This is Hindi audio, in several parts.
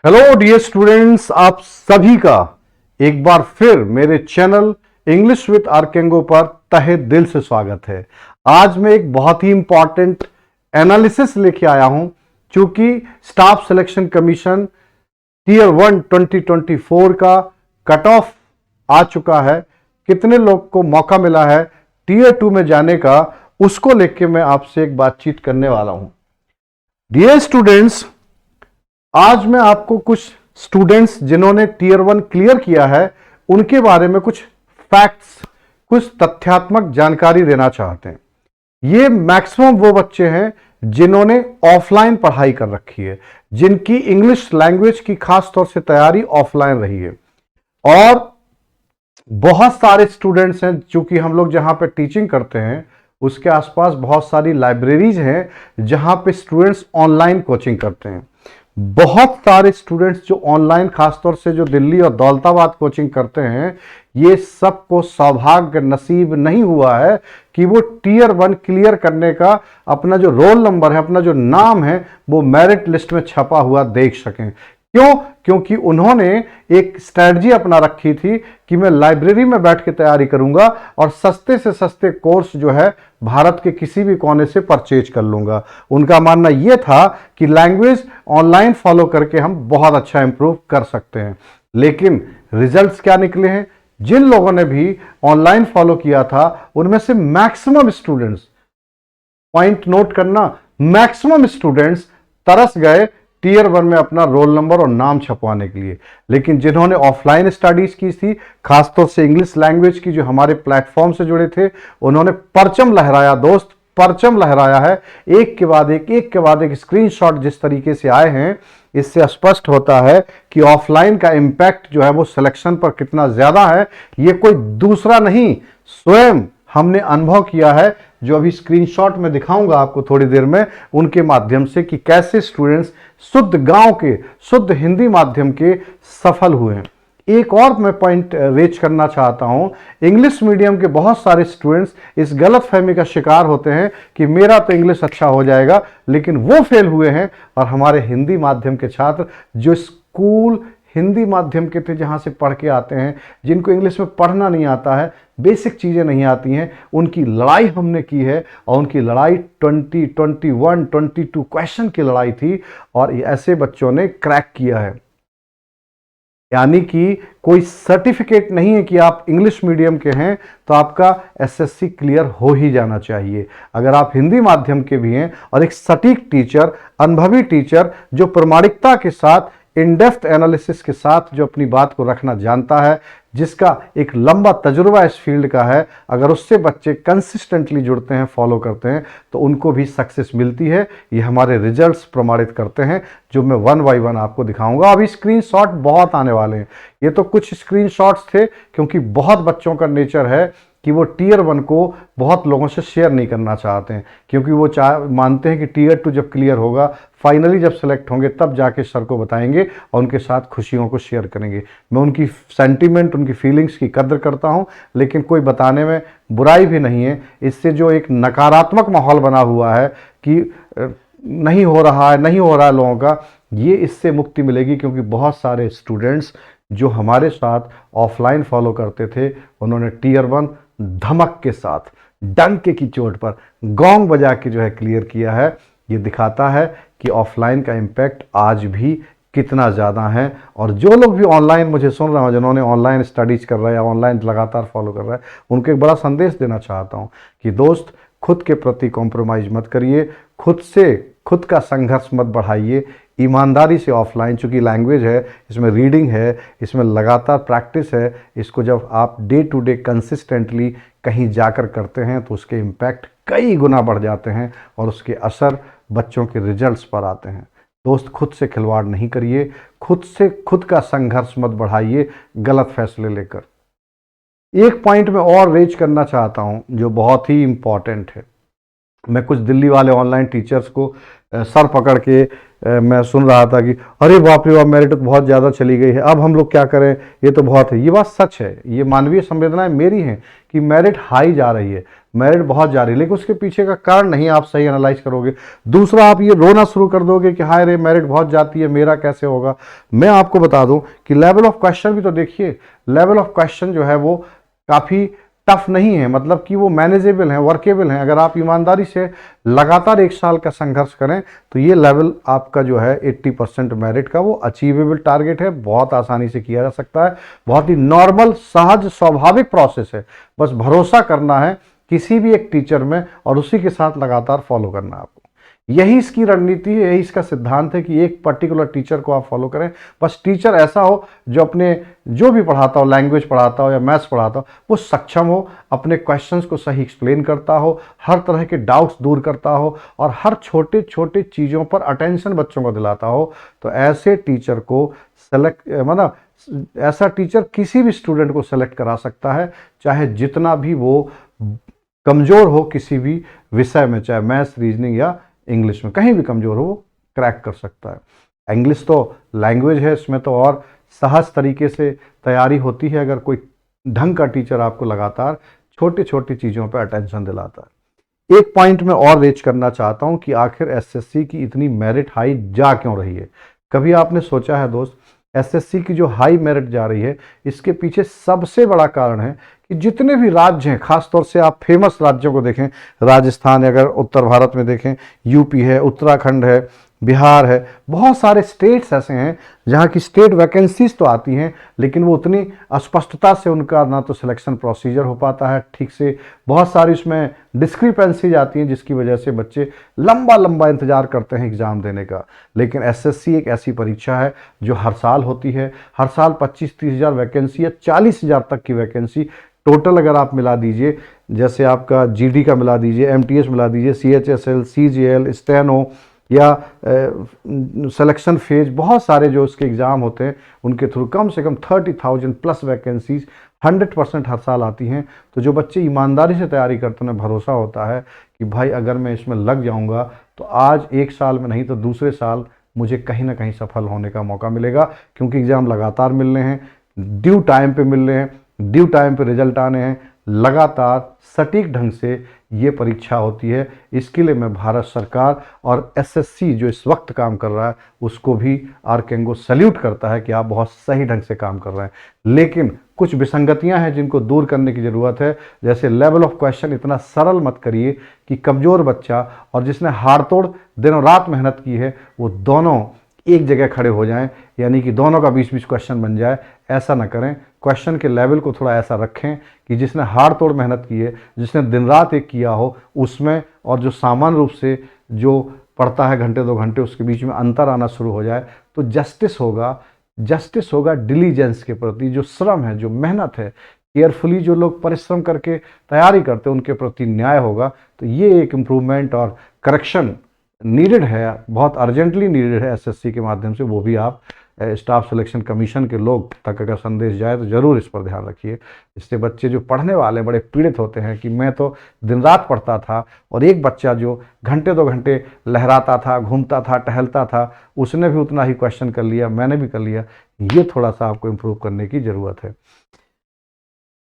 हेलो डियर स्टूडेंट्स, आप सभी का एक बार फिर मेरे चैनल इंग्लिश विद आर्केंगो पर तहे दिल से स्वागत है। आज मैं एक बहुत ही इंपॉर्टेंट एनालिसिस लेके आया हूं। चूंकि स्टाफ सिलेक्शन कमीशन टीयर 1 2024 का कट ऑफ आ चुका है, कितने लोग को मौका मिला है टीयर 2 में जाने का, उसको लेके मैं आपसे एक बातचीत करने वाला हूं। डियर स्टूडेंट्स, आज मैं आपको कुछ स्टूडेंट्स जिन्होंने टीयर 1 क्लियर किया है उनके बारे में कुछ फैक्ट्स, कुछ तथ्यात्मक जानकारी देना चाहते हैं। ये मैक्सिमम वो बच्चे हैं जिन्होंने ऑफलाइन पढ़ाई कर रखी है, जिनकी इंग्लिश लैंग्वेज की खास तौर से तैयारी ऑफलाइन रही है। और बहुत सारे स्टूडेंट्स हैं, चूंकि हम लोग जहां पे टीचिंग करते हैं उसके आसपास बहुत सारी लाइब्रेरीज हैं जहां पे स्टूडेंट्स ऑनलाइन कोचिंग करते हैं। बहुत सारे स्टूडेंट्स जो ऑनलाइन, खासतौर से जो दिल्ली और दौलताबाद कोचिंग करते हैं, ये सबको सौभाग्य नसीब नहीं हुआ है कि वो टीयर 1 क्लियर करने का अपना जो रोल नंबर है, अपना जो नाम है, वो मेरिट लिस्ट में छपा हुआ देख सकें। क्यों? क्योंकि उन्होंने एक स्ट्रैटेजी अपना रखी थी कि मैं लाइब्रेरी में बैठ के तैयारी करूंगा और सस्ते से सस्ते कोर्स जो है भारत के किसी भी कोने से परचेज कर लूंगा। उनका मानना यह था कि लैंग्वेज ऑनलाइन फॉलो करके हम बहुत अच्छा इंप्रूव कर सकते हैं। लेकिन रिजल्ट्स क्या निकले हैं? जिन लोगों ने भी ऑनलाइन फॉलो किया था उनमें से मैक्सिमम स्टूडेंट्स, पॉइंट नोट करना, मैक्सिमम स्टूडेंट्स तरस गए टीयर 1 में अपना रोल नंबर और नाम छपवाने के लिए। लेकिन जिन्होंने ऑफलाइन स्टडीज की थी, खासतौर से इंग्लिश लैंग्वेज की, जो हमारे प्लेटफॉर्म से जुड़े थे, उन्होंने परचम लहराया दोस्त, परचम लहराया है। एक के बाद एक स्क्रीनशॉट जिस तरीके से आए हैं, इससे स्पष्ट होता है कि ऑफलाइन का इंपैक्ट जो है वो सिलेक्शन पर कितना ज्यादा है। ये कोई दूसरा नहीं, स्वयं हमने अनुभव किया है, जो अभी स्क्रीनशॉट में दिखाऊंगा आपको थोड़ी देर में, उनके माध्यम से कि कैसे स्टूडेंट्स शुद्ध गांव के, शुद्ध हिंदी माध्यम के सफल हुए हैं। एक और मैं पॉइंट रेज करना चाहता हूं। इंग्लिश मीडियम के बहुत सारे स्टूडेंट्स इस गलतफहमी का शिकार होते हैं कि मेरा तो इंग्लिश अच्छा हो जाएगा, लेकिन वो फेल हुए हैं। और हमारे हिंदी माध्यम के छात्र जो स्कूल हिंदी माध्यम के थे, जहां से पढ़ के आते हैं, जिनको इंग्लिश में पढ़ना नहीं आता है, बेसिक चीजें नहीं आती हैं, उनकी लड़ाई हमने की है। और उनकी लड़ाई 20, 21, 22 क्वेश्चन की लड़ाई थी और ऐसे बच्चों ने क्रैक किया है। यानी कि कोई सर्टिफिकेट नहीं है कि आप इंग्लिश मीडियम के हैं तो आपका एसएससी क्लियर हो ही जाना चाहिए। अगर आप हिंदी माध्यम के भी हैं और एक सटीक टीचर, अनुभवी टीचर, जो प्रामाणिकता के साथ, इन डेप्थ एनालिसिस के साथ जो अपनी बात को रखना जानता है, जिसका एक लंबा तजुर्बा इस फील्ड का है, अगर उससे बच्चे कंसिस्टेंटली जुड़ते हैं, फॉलो करते हैं, तो उनको भी सक्सेस मिलती है। ये हमारे रिजल्ट्स प्रमाणित करते हैं, जो मैं 1 बाय 1 आपको दिखाऊंगा। अभी स्क्रीनशॉट बहुत आने वाले हैं। ये तो कुछ स्क्रीनशॉट्स थे, क्योंकि बहुत बच्चों का नेचर है कि वो टीयर 1 को बहुत लोगों से शेयर नहीं करना चाहते हैं, क्योंकि वो मानते हैं कि टीयर 2 जब क्लियर होगा, फाइनली जब सेलेक्ट होंगे, तब जाके सर को बताएंगे और उनके साथ खुशियों को शेयर करेंगे। मैं उनकी सेंटीमेंट, उनकी फीलिंग्स की कद्र करता हूं, लेकिन कोई बताने में बुराई भी नहीं है। इससे जो एक नकारात्मक माहौल बना हुआ है कि नहीं हो रहा है लोगों का, ये इससे मुक्ति मिलेगी। क्योंकि बहुत सारे स्टूडेंट्स जो हमारे साथ ऑफलाइन फॉलो करते थे, उन्होंने टीयर 1 धमक के साथ, डंके की चोट पर, गोंग बजा के जो है क्लियर किया है। ये दिखाता है कि ऑफलाइन का इम्पैक्ट आज भी कितना ज़्यादा है। और जो लोग भी ऑनलाइन मुझे सुन रहे हैं, जिन्होंने ऑनलाइन स्टडीज कर रहे हैं या ऑनलाइन लगातार फॉलो कर रहे हैं, उनको एक बड़ा संदेश देना चाहता हूँ कि दोस्त, खुद के प्रति कॉम्प्रोमाइज़ मत करिए, खुद का संघर्ष मत बढ़ाइए। ईमानदारी से ऑफलाइन, चूँकि लैंग्वेज है, इसमें रीडिंग है, इसमें लगातार प्रैक्टिस है, इसको जब आप डे टू डे कंसिस्टेंटली कहीं जाकर करते हैं तो उसके इम्पैक्ट कई गुना बढ़ जाते हैं और उसके असर बच्चों के रिजल्ट्स पर आते हैं। दोस्त, खुद से खिलवाड़ नहीं करिए, खुद का संघर्ष मत बढ़ाइए गलत फैसले लेकर। एक पॉइंट में और रेज करना चाहता हूं जो बहुत ही इंपॉर्टेंट है। मैं कुछ दिल्ली वाले ऑनलाइन टीचर्स को सर पकड़ के मैं सुन रहा था कि अरे बाप रे बाप, मेरिट बहुत ज़्यादा चली गई है, अब हम लोग क्या करें, ये तो बहुत है। ये बात सच है, ये मानवीय संवेदनाएं मेरी हैं कि मेरिट हाई जा रही है। मेरिट बहुत जा रही है, लेकिन उसके पीछे का कारण नहीं आप सही एनालाइज करोगे। दूसरा, आप ये रोना शुरू कर दोगे कि हाय रे मेरिट बहुत जाती है, मेरा कैसे होगा। मैं आपको बता दूं कि लेवल ऑफ क्वेश्चन भी तो देखिए, लेवल ऑफ क्वेश्चन जो है वो काफ़ी टफ नहीं है, मतलब कि वो मैनेजेबल हैं, वर्केबल हैं। अगर आप ईमानदारी से लगातार 1 साल का संघर्ष करें तो ये लेवल आपका जो है 80% मेरिट का वो अचीवेबल टारगेट है, बहुत आसानी से किया जा सकता है, बहुत ही नॉर्मल, सहज, स्वाभाविक प्रोसेस है। बस भरोसा करना है किसी भी एक टीचर में और उसी के साथ लगातार फॉलो करना है आपको। यही इसकी रणनीति है, यही इसका सिद्धांत है कि एक पर्टिकुलर टीचर को आप फॉलो करें। बस टीचर ऐसा हो जो अपने जो भी पढ़ाता हो, लैंग्वेज पढ़ाता हो या मैथ्स पढ़ाता हो, वो सक्षम हो, अपने क्वेश्चंस को सही एक्सप्लेन करता हो, हर तरह के डाउट्स दूर करता हो और हर छोटे छोटे चीज़ों पर अटेंशन बच्चों को दिलाता हो। तो ऐसे टीचर को सेलेक्ट, मतलब ऐसा टीचर किसी भी स्टूडेंट को सेलेक्ट करा सकता है, चाहे जितना भी वो कमज़ोर हो किसी भी विषय में, चाहे मैथ्स, रीजनिंग या इंग्लिश में, कहीं भी कमज़ोर हो वो क्रैक कर सकता है। इंग्लिश तो लैंग्वेज है, इसमें तो और सहज तरीके से तैयारी होती है अगर कोई ढंग का टीचर आपको लगातार छोटी छोटी चीज़ों पर अटेंशन दिलाता है। एक पॉइंट में और रेज करना चाहता हूं कि आखिर एसएससी की इतनी मेरिट हाई जा क्यों रही है। कभी आपने सोचा है दोस्त, एसएससी की जो हाई मेरिट जा रही है इसके पीछे सबसे बड़ा कारण है कि जितने भी राज्य हैं, खासतौर से आप फेमस राज्यों को देखें, राजस्थान, अगर उत्तर भारत में देखें, यूपी है, उत्तराखंड है, बिहार है, बहुत सारे स्टेट्स ऐसे हैं जहाँ की स्टेट वैकेंसीज तो आती हैं लेकिन वो उतनी अस्पष्टता से उनका ना तो सिलेक्शन प्रोसीजर हो पाता है ठीक से, बहुत सारी उसमें डिस्क्रिपेंसीज आती हैं जिसकी वजह से बच्चे लंबा लंबा इंतजार करते हैं एग्ज़ाम देने का। लेकिन एसएससी एक ऐसी परीक्षा है जो हर साल होती है, हर साल 25-30 हज़ार वैकेंसी या 40 हज़ार तक की वैकेंसी टोटल अगर आप मिला दीजिए, जैसे आपका जीडी का मिला दीजिए, एमटीएस मिला दीजिए, सीएचएसएल, सीजीएल, स्टेनो या सिलेक्शन फेज, बहुत सारे जो उसके एग्ज़ाम होते हैं उनके थ्रू कम से कम 30,000 प्लस वैकेंसीज 100% हर साल आती हैं। तो जो बच्चे ईमानदारी से तैयारी करते हैं उन्हें भरोसा होता है कि भाई अगर मैं इसमें लग जाऊंगा तो आज 1 साल में नहीं तो दूसरे साल मुझे कहीं ना कहीं सफल होने का मौका मिलेगा, क्योंकि एग्ज़ाम लगातार मिल रहे हैं, ड्यू टाइम पे मिल रहे हैं, ड्यू टाइम पे रिजल्ट आने हैं, लगातार सटीक ढंग से ये परीक्षा होती है। इसके लिए मैं भारत सरकार और एसएससी जो इस वक्त काम कर रहा है उसको भी आर्केंगो सैल्यूट करता है कि आप बहुत सही ढंग से काम कर रहे हैं। लेकिन कुछ विसंगतियां हैं जिनको दूर करने की ज़रूरत है, जैसे लेवल ऑफ क्वेश्चन इतना सरल मत करिए कि कमज़ोर बच्चा और जिसने हाड़ तोड़ दिनों रात मेहनत की है वो दोनों एक जगह खड़े हो जाएं, यानी कि दोनों का 20-20 क्वेश्चन बन जाए। ऐसा ना करें, क्वेश्चन के लेवल को थोड़ा ऐसा रखें कि जिसने हाड़ तोड़ मेहनत की है, जिसने दिन रात एक किया हो उसमें और जो सामान्य रूप से जो पढ़ता है घंटे 2 घंटे, उसके बीच में अंतर आना शुरू हो जाए तो जस्टिस होगा डिलीजेंस के प्रति, जो श्रम है, जो मेहनत है, केयरफुली जो लोग परिश्रम करके तैयारी करते हैं उनके प्रति न्याय होगा। तो ये एक इम्प्रूवमेंट और करेक्शन नीडेड है, बहुत अर्जेंटली नीडेड है एसएससी के माध्यम से। वो भी आप स्टाफ सिलेक्शन कमीशन के लोग तक अगर संदेश जाए तो ज़रूर इस पर ध्यान रखिए। इससे बच्चे जो पढ़ने वाले बड़े पीड़ित होते हैं कि मैं तो दिन रात पढ़ता था और एक बच्चा जो घंटे 2 घंटे लहराता था, घूमता था, टहलता था, उसने भी उतना ही क्वेश्चन कर लिया, मैंने भी कर लिया। ये थोड़ा सा आपको इम्प्रूव करने की ज़रूरत है।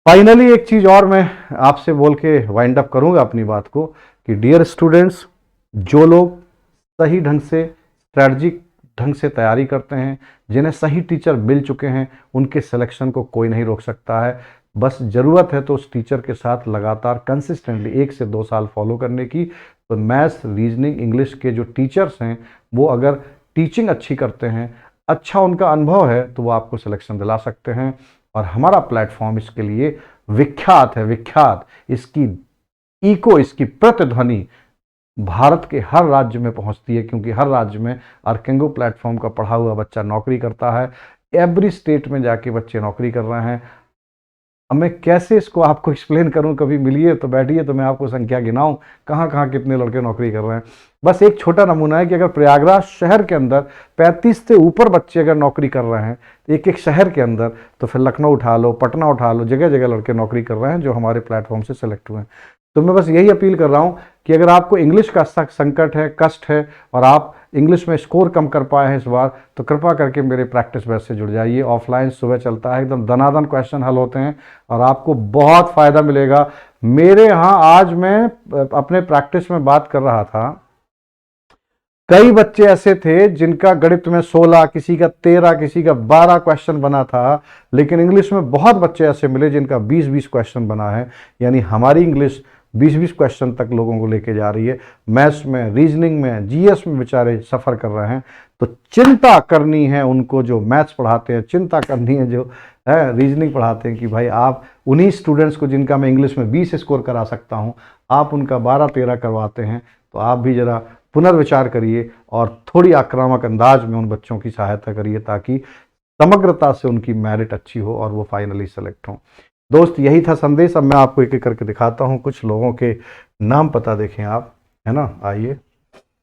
फाइनली एक चीज़ और मैं आपसे बोल के वाइंड अप करूँगा अपनी बात को कि डियर स्टूडेंट्स, जो लोग सही ढंग से स्ट्रैटेजिक ढंग से तैयारी करते हैं, जिन्हें सही टीचर मिल चुके हैं, उनके सिलेक्शन को कोई नहीं रोक सकता है। बस ज़रूरत है तो उस टीचर के साथ लगातार कंसिस्टेंटली 1 से 2 साल फॉलो करने की। तो मैथ्स, रीजनिंग, इंग्लिश के जो टीचर्स हैं वो अगर टीचिंग अच्छी करते हैं, अच्छा उनका अनुभव है, तो वो आपको सिलेक्शन दिला सकते हैं। और हमारा प्लेटफॉर्म इसके लिए विख्यात है, विख्यात। इसकी प्रतिध्वनि भारत के हर राज्य में पहुंचती है, क्योंकि हर राज्य में आर्केंगो प्लेटफॉर्म का पढ़ा हुआ बच्चा नौकरी करता है। एवरी स्टेट में जाके बच्चे नौकरी कर रहे हैं। अब मैं कैसे इसको आपको एक्सप्लेन करूं, कभी मिलिए तो बैठिए तो मैं आपको संख्या गिनाऊं कहाँ कहाँ कितने लड़के नौकरी कर रहे हैं। बस एक छोटा नमूना है कि अगर प्रयागराज शहर के अंदर 35 से ऊपर बच्चे अगर नौकरी कर रहे हैं एक एक शहर के अंदर, तो फिर लखनऊ उठा लो, पटना उठा लो, जगह जगह लड़के नौकरी कर रहे हैं जो हमारे प्लेटफॉर्म से सेलेक्ट हुए हैं। तो मैं बस यही अपील कर रहा हूँ कि अगर आपको इंग्लिश का संकट है, कष्ट है और आप इंग्लिश में स्कोर कम कर पाए हैं इस बार, तो कृपा करके मेरे प्रैक्टिस बैच से जुड़ जाइए। ऑफलाइन सुबह चलता है, एकदम दनादन क्वेश्चन हल होते हैं और आपको बहुत फ़ायदा मिलेगा। मेरे यहाँ आज मैं अपने प्रैक्टिस में बात कर रहा था, कई बच्चे ऐसे थे जिनका गणित में 16, किसी का 13, किसी का 12 क्वेश्चन बना था, लेकिन इंग्लिश में बहुत बच्चे ऐसे मिले जिनका 20-20 क्वेश्चन बना है। यानी हमारी इंग्लिश 20-20 क्वेश्चन तक लोगों को लेके जा रही है। मैथ्स में, रीजनिंग में, जीएस में बेचारे सफ़र कर रहे हैं। तो चिंता करनी है उनको जो मैथ्स पढ़ाते हैं, चिंता करनी है जो है रीजनिंग पढ़ाते हैं कि भाई आप उन्हीं स्टूडेंट्स को जिनका मैं इंग्लिश में 20 स्कोर करा सकता हूँ, आप उनका 12-13 करवाते हैं। तो आप भी ज़रा पुनर्विचार करिए और थोड़ी आक्रामक अंदाज में उन बच्चों की सहायता करिए ताकि समग्रता से उनकी मेरिट अच्छी हो और वो फाइनली सेलेक्ट हों। दोस्त, यही था संदेश। अब मैं आपको एक एक करके दिखाता हूँ। कुछ लोगों के नाम पता देखें आप, है ना। आइए,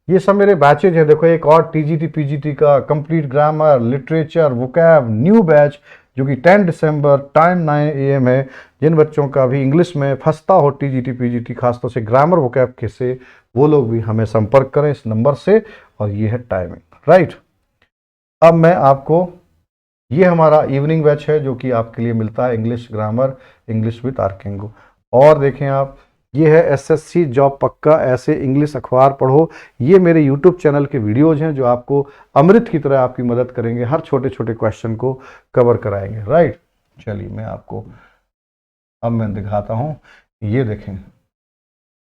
ये सब मेरे बैचेज हैं। देखो, एक और टीजीटी पीजीटी का complete grammar, literature, vocab new batch जो कि 10 दिसंबर, टाइम 9 AM है। जिन बच्चों का भी इंग्लिश में फंसता हो टीजीटी पीजीटी, खासतौर से ग्रामर वोकैब के से, वो लोग भी हमें संपर्क करें इस नंबर से। और ये है टाइमिंग, राइट। अब मैं आपको, ये हमारा इवनिंग बैच है जो कि आपके लिए मिलता है, इंग्लिश ग्रामर, इंग्लिश विद आर्केंगो। और देखें आप, ये है एसएससी जॉब पक्का, ऐसे इंग्लिश अखबार पढ़ो। ये मेरे यूट्यूब चैनल के वीडियोज हैं जो आपको अमृत की तरह आपकी मदद करेंगे, हर छोटे छोटे क्वेश्चन को कवर कराएंगे, राइट। चलिए मैं आपको अब मैं दिखाता हूँ। ये देखें,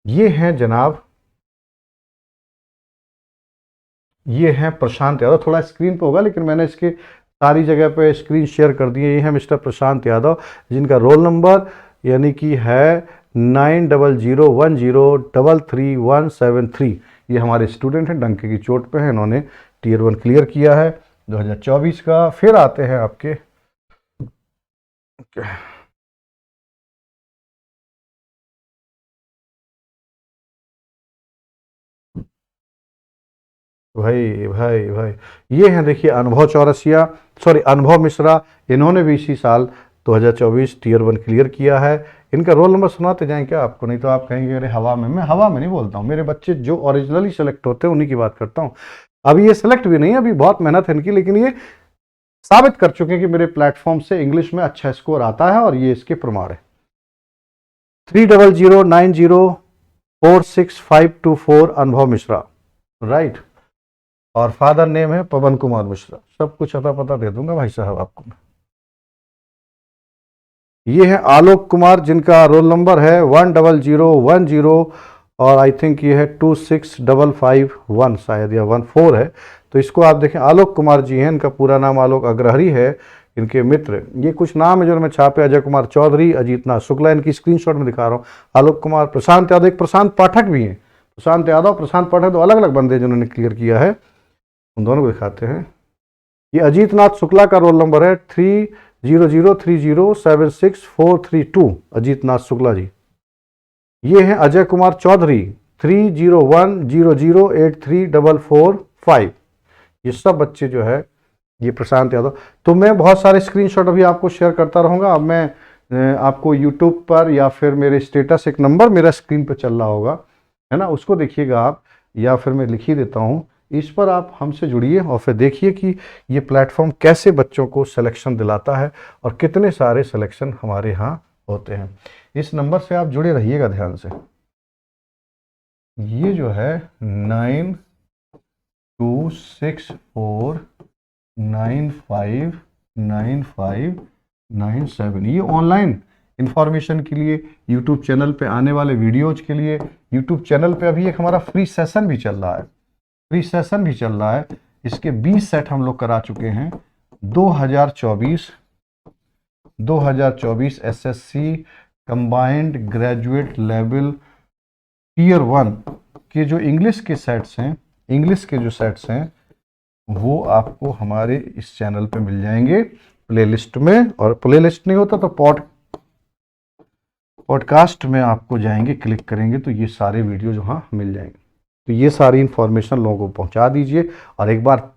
ये हैं जनाब, ये हैं प्रशांत यादव। थोड़ा स्क्रीन पे होगा लेकिन मैंने इसके सारी जगह पे स्क्रीन शेयर कर दिए। ये हैं मिस्टर प्रशांत यादव, जिनका रोल नंबर यानी कि है 9001033173। ये हमारे स्टूडेंट हैं, डंके की चोट पे हैं, इन्होंने Tier 1 क्लियर किया है 2024 का। फिर आते हैं आपके भाई भाई भाई, ये हैं देखिए अनुभव चौरसिया, सॉरी अनुभव मिश्रा। इन्होंने भी इसी साल 2024 Tier 1 क्लियर किया है। इनका रोल नंबर सुनाते जाएं क्या आपको, नहीं तो आप कहेंगे अरे हवा में। मैं हवा में नहीं बोलता हूँ, मेरे बच्चे जो ओरिजिनली सेलेक्ट होते हैं उन्हीं की बात करता हूँ। अभी ये सेलेक्ट भी नहीं है, अभी बहुत मेहनत है इनकी, लेकिन ये साबित कर चुके हैं कि मेरे प्लेटफॉर्म से इंग्लिश में अच्छा स्कोर आता है और ये इसके प्रमाण है। 3009046524 अनुभव मिश्रा, राइट। और फादर नेम है पवन कुमार मिश्रा। सब कुछ अता पता दे दूंगा भाई साहब आपको। ये है आलोक कुमार, जिनका रोल नंबर है 10010 और आई थिंक ये है 26551 शायद, या 14 है। तो इसको आप देखें, आलोक कुमार जी हैं। इनका पूरा नाम आलोक अग्रहरी है। इनके मित्र, ये कुछ नाम है जो मैं छापे, अजय कुमार चौधरी, अजीत नाथ शुक्ला, इनकी स्क्रीनशॉट में दिखा रहा हूँ। आलोक कुमार, प्रशांत यादव, एक प्रशांत पाठक भी हैं। प्रशांत यादव, प्रशांत पाठक, दो अलग अलग बंदे जिन्होंने क्लियर किया है, उन दोनों को दिखाते हैं। ये अजीत नाथ शुक्ला का रोल नंबर है 3003076432, अजीत नाथ शुक्ला जी। ये हैं अजय कुमार चौधरी 3010083445। ये सब बच्चे जो है, ये प्रशांत यादव। तो मैं बहुत सारे स्क्रीनशॉट अभी आपको शेयर करता रहूँगा। अब मैं आपको यूट्यूब पर या फिर मेरे स्टेटस, एक नंबर मेरा स्क्रीन पर चल रहा होगा, है ना, उसको देखिएगा आप, या फिर मैं लिख ही देता हूँ, इस पर आप हमसे जुड़िए और फिर देखिए कि ये प्लेटफॉर्म कैसे बच्चों को सिलेक्शन दिलाता है और कितने सारे सिलेक्शन हमारे यहाँ होते हैं। इस नंबर से आप जुड़े रहिएगा ध्यान से। ये जो है 9264959597, ये ऑनलाइन इंफॉर्मेशन के लिए, यूट्यूब चैनल पे आने वाले वीडियोज के लिए। यूट्यूब चैनल पे अभी एक हमारा फ्री सेशन भी चल रहा है, इसके 20 सेट हम लोग करा चुके हैं। 2024 SSC combined graduate level Tier 1 के जो इंग्लिश के सेट्स हैं, वो आपको हमारे इस चैनल पे मिल जाएंगे प्लेलिस्ट में। और प्लेलिस्ट नहीं होता तो पॉडकास्ट में आपको जाएंगे, क्लिक करेंगे तो ये सारे वीडियो जो हाँ मिल जाएंगे। तो ये सारी इंफॉर्मेशन लोगों को पहुंचा दीजिए और एक बार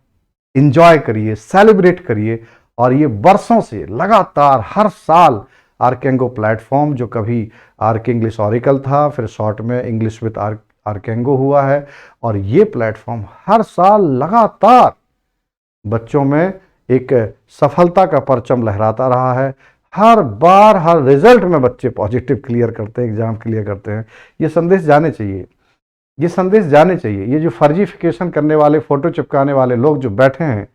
इंजॉय करिए, सेलिब्रेट करिए। और ये बरसों से लगातार हर साल आर्केंगो प्लेटफॉर्म, जो कभी आर्क इंग्लिश ऑरिकल था, फिर शॉर्ट में इंग्लिश विद आर्केंगो हुआ है। और ये प्लेटफॉर्म हर साल लगातार बच्चों में एक सफलता का परचम लहराता रहा है। हर बार हर रिजल्ट में बच्चे पॉजिटिव क्लियर करते हैं, एग्जाम क्लियर करते हैं। ये संदेश जाने चाहिए, ये संदेश जाने चाहिए। ये जो फर्जीफिकेशन करने वाले, फोटो चिपकाने वाले लोग जो बैठे हैं,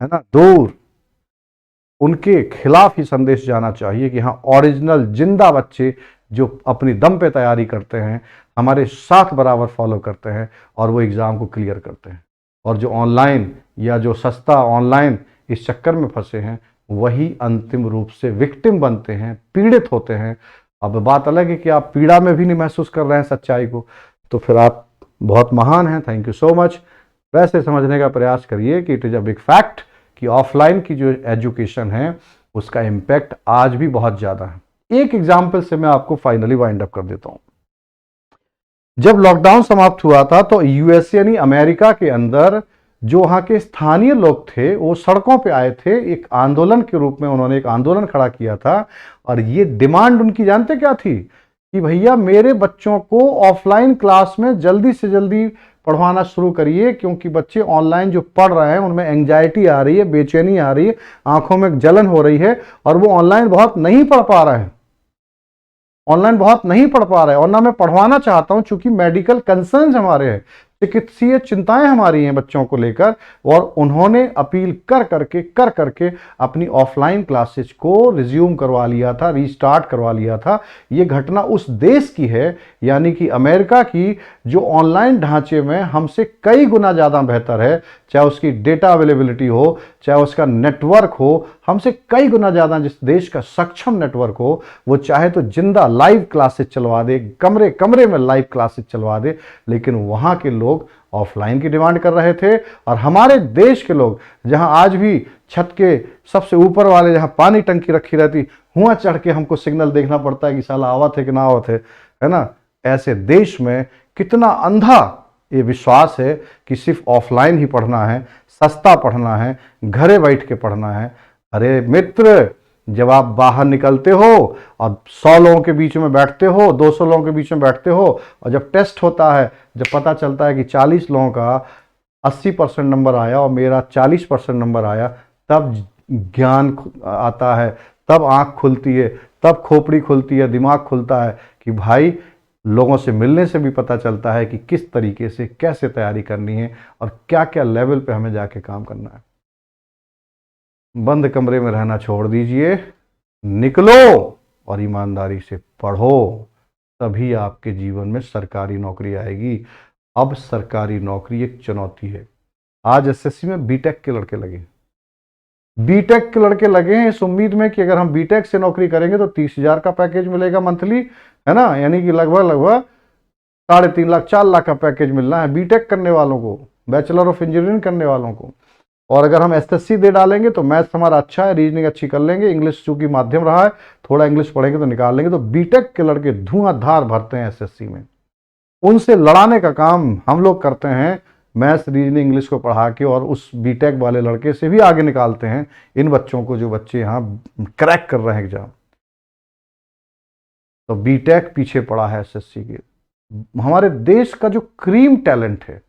है ना, दूर, उनके खिलाफ ही संदेश जाना चाहिए कि हाँ, ओरिजिनल जिंदा बच्चे जो अपनी दम पे तैयारी करते हैं, हमारे साथ बराबर फॉलो करते हैं और वो एग्ज़ाम को क्लियर करते हैं। और जो ऑनलाइन या जो सस्ता ऑनलाइन इस चक्कर में फंसे हैं, वही अंतिम रूप से विक्टिम बनते हैं, पीड़ित होते हैं। अब बात अलग है कि आप पीड़ा में भी नहीं महसूस कर रहे हैं सच्चाई को, तो फिर आप बहुत महान हैं। Thank you so much. वैसे समझने का प्रयास करिए कि it is a big fact कि ऑफलाइन की जो एजुकेशन है उसका इम्पैक्ट आज भी बहुत ज़्यादा है। एक एग्जाम्पल से मैं आपको फाइनली वाइंड अप कर देता हूँ। जब लॉकडाउन समाप्त हुआ था तो यूएसए यानी अमेरिका के अंदर जो वहाँ के स्थानीय लोग थे वो सड़कों पे आए थे। एक आंदोलन के रूप में उन्होंने एक आंदोलन खड़ा किया था और ये डिमांड उनकी जानते क्या थी कि भैया मेरे बच्चों को ऑफलाइन क्लास में जल्दी से जल्दी पढ़वाना शुरू करिए, क्योंकि बच्चे ऑनलाइन जो पढ़ रहे हैं उनमें एंग्जाइटी आ रही है, बेचैनी आ रही है, आंखों में जलन हो रही है और वो ऑनलाइन बहुत नहीं पढ़ पा रहे हैं, ऑनलाइन बहुत नहीं पढ़ पा रहे हैं। और ना मैं पढ़वाना चाहता हूं, चूंकि मेडिकल कंसर्न्स हमारे हैं, चिकित्सीय चिंताएं हमारी हैं बच्चों को लेकर। और उन्होंने अपील कर करके अपनी ऑफलाइन क्लासेस को रिज्यूम करवा लिया था, रीस्टार्ट करवा लिया था। ये घटना उस देश की है, यानी कि अमेरिका की, जो ऑनलाइन ढांचे में हमसे कई गुना ज़्यादा बेहतर है। चाहे उसकी डेटा अवेलेबिलिटी हो, चाहे उसका नेटवर्क हो, हमसे कई गुना ज़्यादा जिस देश का सक्षम नेटवर्क हो, वो चाहे तो जिंदा लाइव क्लासेस चलवा दे, कमरे कमरे में लाइव क्लासेस चलवा दे। लेकिन वहाँ के लोग ऑफलाइन की डिमांड कर रहे थे। और हमारे देश के लोग, जहां आज भी छत के सबसे ऊपर वाले जहां पानी टंकी रखी रहती, हुआ चढ़ के हमको सिग्नल देखना पड़ता है कि साला आवत है कि ना आवत है ना, ऐसे देश में कितना अंधा ये विश्वास है कि सिर्फ ऑफलाइन ही पढ़ना है, सस्ता पढ़ना है, घरे बैठ के पढ़ना है। अरे मित्र, जब आप बाहर निकलते हो और 100 लोगों के बीच में बैठते हो, 200 लोगों के बीच में बैठते हो, और जब टेस्ट होता है, जब पता चलता है कि 40 लोगों का 80% नंबर आया और मेरा 40% नंबर आया, तब ज्ञान आता है, तब आंख खुलती है, तब खोपड़ी खुलती है, दिमाग खुलता है कि भाई लोगों से मिलने से भी पता चलता है कि किस तरीके से कैसे तैयारी करनी है और क्या क्या लेवल पे हमें जाके काम करना है। बंद कमरे में रहना छोड़ दीजिए, निकलो और ईमानदारी से पढ़ो, तभी आपके जीवन में सरकारी नौकरी आएगी। अब सरकारी नौकरी एक चुनौती है। आज एसएससी में बीटेक के लड़के लगे, बीटेक के लड़के लगे हैं इस उम्मीद में कि अगर हम बीटेक से नौकरी करेंगे तो 30,000 का पैकेज मिलेगा मंथली, है ना, यानी कि लगभग 3.5 लाख 4 लाख का पैकेज मिलना है बीटेक करने वालों को, बैचलर ऑफ इंजीनियरिंग करने वालों को। और अगर हम एसएससी दे डालेंगे तो मैथ्स हमारा अच्छा है, रीजनिंग अच्छी कर लेंगे, इंग्लिश चूंकि माध्यम रहा है, थोड़ा इंग्लिश पढ़ेंगे तो निकाल लेंगे। तो बीटेक के लड़के धुआंधार भरते हैं एसएससी में। उनसे लड़ाने का काम हम लोग करते हैं, मैथ्स रीजनिंग इंग्लिश को पढ़ा के, और उस बीटेक वाले लड़के से भी आगे निकालते हैं इन बच्चों को, जो बच्चे यहाँ क्रैक कर रहे हैं एग्जाम। तो बीटेक पीछे पड़ा है एसएससी के। हमारे देश का जो क्रीम टैलेंट है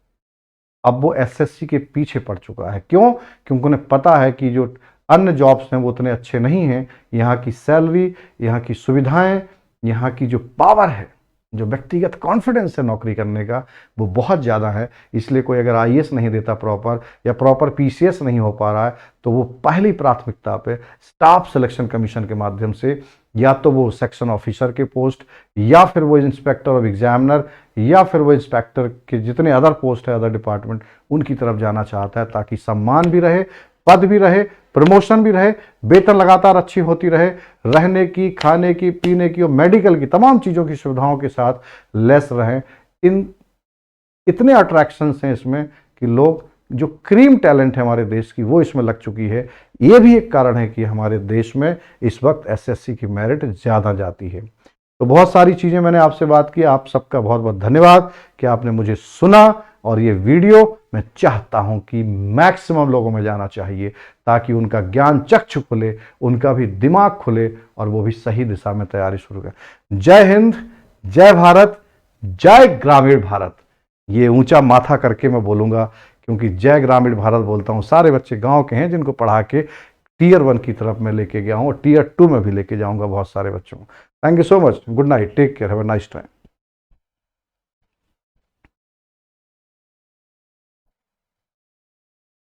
अब वो एसएससी के पीछे पड़ चुका है। क्यों? क्योंकि उन्हें पता है कि जो अन्य जॉब्स हैं वो उतने अच्छे नहीं हैं। यहाँ की सैलरी, यहाँ की सुविधाएं, यहाँ की जो पावर है, जो व्यक्तिगत कॉन्फिडेंस है नौकरी करने का, वो बहुत ज़्यादा है। इसलिए कोई अगर आईएएस नहीं देता प्रॉपर, या प्रॉपर पीसीएस नहीं हो पा रहा है, तो वो पहली प्राथमिकता पे स्टाफ सिलेक्शन कमीशन के माध्यम से, या तो वो सेक्शन ऑफिसर के पोस्ट, या फिर वो इंस्पेक्टर ऑफ एग्जामिनर, या फिर वो इंस्पेक्टर के जितने अदर पोस्ट है अदर डिपार्टमेंट, उनकी तरफ जाना चाहता है, ताकि सम्मान भी रहे, पद भी रहे, प्रमोशन भी रहे, वेतन लगातार अच्छी होती रहे, रहने की, खाने की, पीने की और मेडिकल की तमाम चीज़ों की सुविधाओं के साथ लेस रहें। इतने अट्रैक्शंस हैं इसमें कि लोग, जो क्रीम टैलेंट है हमारे देश की, वो इसमें लग चुकी है। ये भी एक कारण है कि हमारे देश में इस वक्त एसएससी की मेरिट ज़्यादा जाती है। तो बहुत सारी चीज़ें मैंने आपसे बात की। आप सबका बहुत बहुत धन्यवाद कि आपने मुझे सुना। और ये वीडियो मैं चाहता हूं कि मैक्सिमम लोगों में जाना चाहिए, ताकि उनका ज्ञान चक्षु खुले, उनका भी दिमाग खुले, और वो भी सही दिशा में तैयारी शुरू करें। जय हिंद, जय भारत, जय ग्रामीण भारत। ये ऊंचा माथा करके मैं बोलूँगा, क्योंकि जय ग्रामीण भारत बोलता हूँ। सारे बच्चे गांव के हैं जिनको पढ़ा के टियर 1 की तरफ मैं लेके गया हूँ और टियर 2 में भी लेके जाऊँगा बहुत सारे बच्चों को। Thank you so much, good night, take care, have a nice time.